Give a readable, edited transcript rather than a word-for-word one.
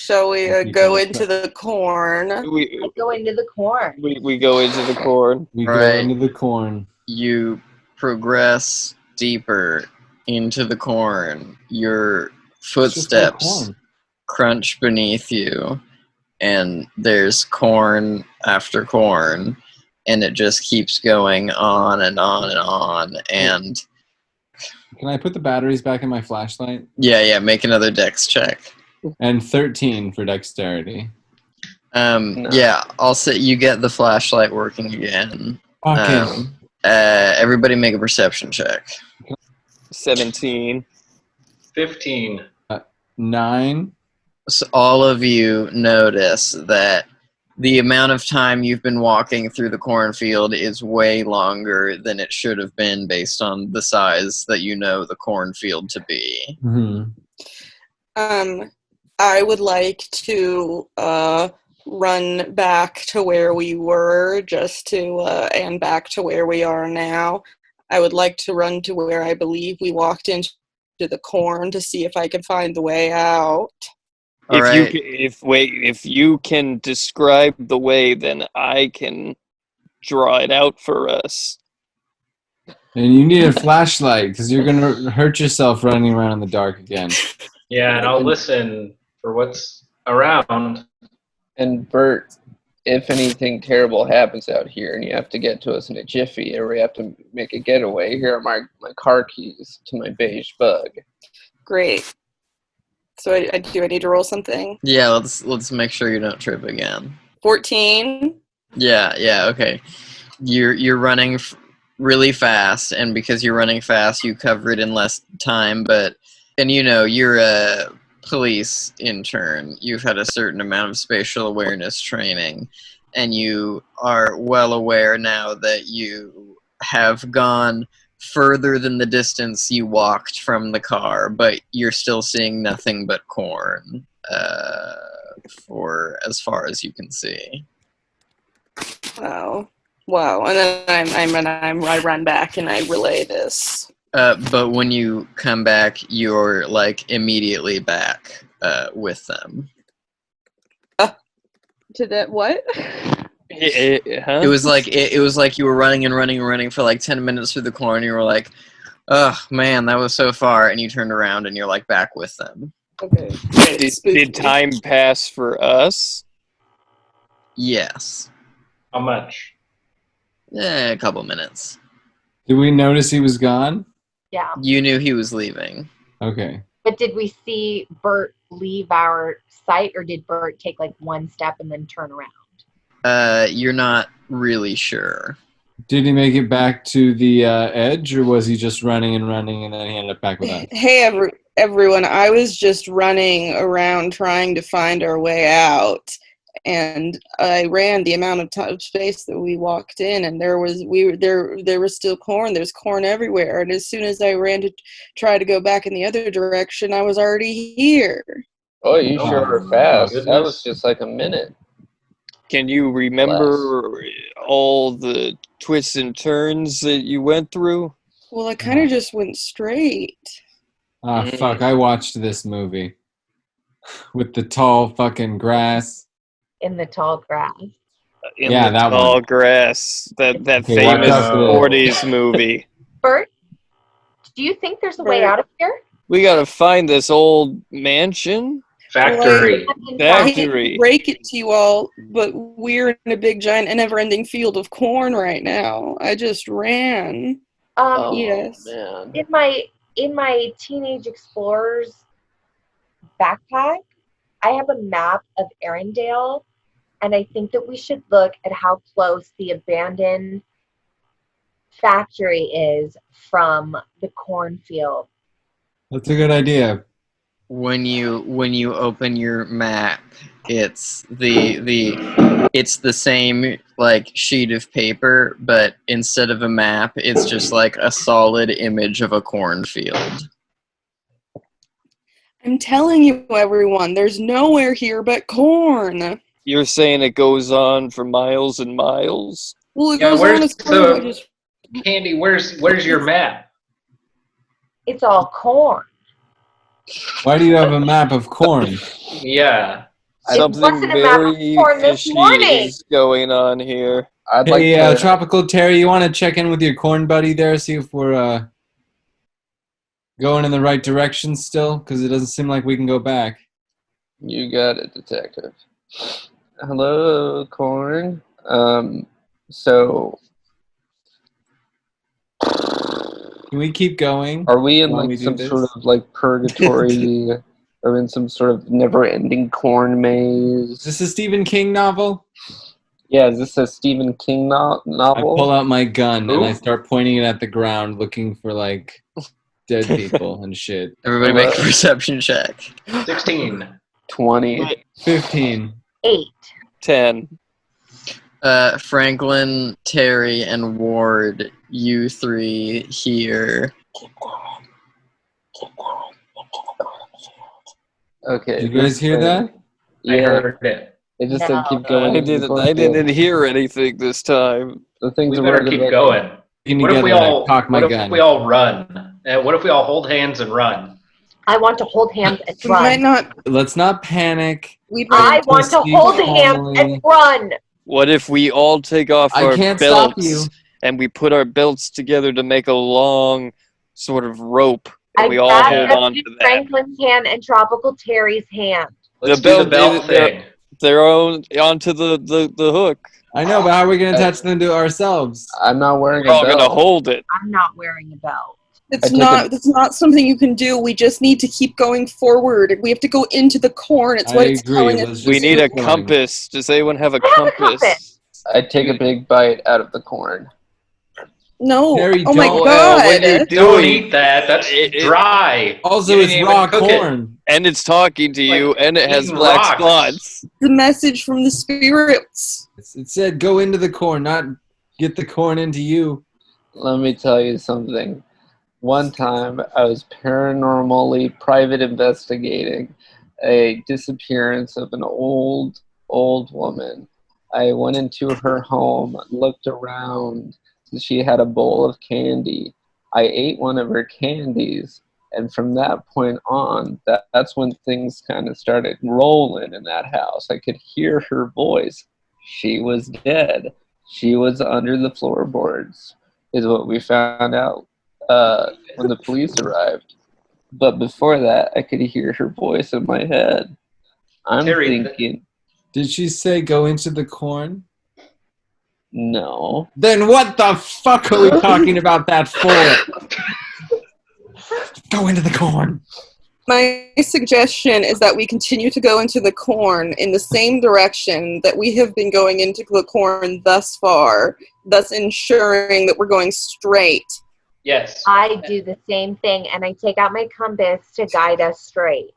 Shall we go into the corn? I go into the corn. We go into the corn. We go into the corn. You progress deeper into the corn. Your footsteps crunch beneath you, and there's corn after corn, and it just keeps going on and on and on. And can I put the batteries back in my flashlight? Yeah, make another dex check. And 13 for dexterity. No. Yeah, I'll say you get the flashlight working again. Okay. Everybody make a perception check. 17. 15. 9. So all of you notice that the amount of time you've been walking through the cornfield is way longer than it should have been based on the size that you know the cornfield to be. Mm-hmm. I would like to run back to where we were, and back to where we are now. I would like to run to where I believe we walked into the corn to see if I can find the way out. If you can describe the way, then I can draw it out for us. And you need a flashlight because you're gonna hurt yourself running around in the dark again. Yeah, and I'll listen for what's around. And Burt, if anything terrible happens out here and you have to get to us in a jiffy or we have to make a getaway, here are my car keys to my beige bug. Great. So do I need to roll something? Yeah, let's make sure you don't trip again. 14. Yeah, okay. You're running really fast, and because you're running fast, you cover it in less time, and you're a police intern. You've had a certain amount of spatial awareness training, and you are well aware now that you have gone further than the distance you walked from the car, but you're still seeing nothing but corn for as far as you can see. Wow. And then I run back and I relay this. But when you come back, you're immediately back with them. To that what? It was like you were running and running and running for 10 minutes through the corn. And you were like, "Oh man, that was so far!" And you turned around and you're back with them. Okay. Did time pass for us? Yes. How much? A couple minutes. Did we notice he was gone? Yeah. You knew he was leaving. Okay. But did we see Burt leave our sight, or did Burt take one step and then turn around? You're not really sure. Did he make it back to the edge, or was he just running and running and then he ended up back with us? Hey, everyone. I was just running around trying to find our way out. And I ran the amount of space that we walked in, and there was still corn. There's corn everywhere. And as soon as I ran to try to go back in the other direction, I was already here. Oh, you sure were fast. Goodness. That was just a minute. Can you remember all the twists and turns that you went through? Well, I kind of just went straight. Fuck, I watched this movie. With the tall fucking grass. In the tall grass. That tall one. Grass. That famous 40s movie. Burt, do you think there's a way out of here? We gotta find this old mansion. Factory. I hate to break it to you all, but we're in a big, giant, and never-ending field of corn right now. I just ran. Yes. Man. In my Teenage Explorers backpack, I have a map of Arendelle, and I think that we should look at how close the abandoned factory is from the cornfield. That's a good idea. When you open your map, it's the same sheet of paper, but instead of a map, it's just a solid image of a cornfield. I'm telling you, everyone, there's nowhere here but corn. You're saying it goes on for miles and miles? Well, it goes on as corn. Candi, where's your map? It's all corn. Why do you have a map of corn? Yeah. Something wasn't a map of very corn this fishy morning. is going on here. I'd like Hey, to. Tropical Terry, you want to check in with your corn buddy there, see if we're going in the right direction still? Because it doesn't seem like we can go back. You got it, detective. Hello, Corn. So, Can we keep going? are we in While like we do some this? sort of like purgatory, or in some sort of never-ending corn maze? Is this a Stephen King novel? Yeah, is this a Stephen King I novel? pull out my gun and I Ooh. start pointing it at the ground, looking for like dead people and shit. Everybody make a perception check. 16. 20. 15. 8. 10. Franklin, Terry, and Ward, you three here. Okay. Did you guys hear that? I Yeah, heard it. it just said No. keep going. I didn't hear anything this time. The things We are better working keep better. going. Getting What if we together, all? I cock my What if gun. we all run? What if we all hold hands and run? I want to hold hands and We might run. not. Let's not panic. We I want to Proceed hold hands calmly. and run. What if we all take off I our can't stop belts you. and we put our belts together to make a long sort of rope, and I we all grab hold on to that? Franklin's hand and Tropical Terry's hand. Let's The do the belt- belt thing. They're onto the hook. I know, but how are we going to attach them to ourselves? I'm not wearing We're all a gonna belt. hold it. I'm not wearing a belt. It's take not. It's not something you can do. We just need to keep going forward. We have to go into the corn. It's what I it's agree. telling Let's us. just We need a keep going. compass. Does anyone have a I have a compass? compass. I take a big bite out of the corn. No. Harry, Oh my don't- god. What you're Don't doing, eat that. That's dry. Also, You it's didn't raw even cook it. corn. and it's talking to you, Like and it has eating black rocks. spots. The message from the spirits. It said go into the corn, not get the corn into you. Let me tell you something. One time, I was paranormally private investigating a disappearance of an old woman. I went into her home, looked around, and she had a bowl of candy. I ate one of her candies, and from that point on, that's when things kind of started rolling in that house. I could hear her voice. She was dead. She was under the floorboards, is what we found out when the police arrived. But before that, I could hear her voice in my head. I'm Terry, thinking, Did she say go into the corn? no. Then what the fuck are we talking about that for? Go into the corn. My suggestion is that we continue to go into the corn in the same direction that we have been going into the corn thus far, thus ensuring that we're going straight. Yes. I do the same thing, and I take out my compass to guide us straight.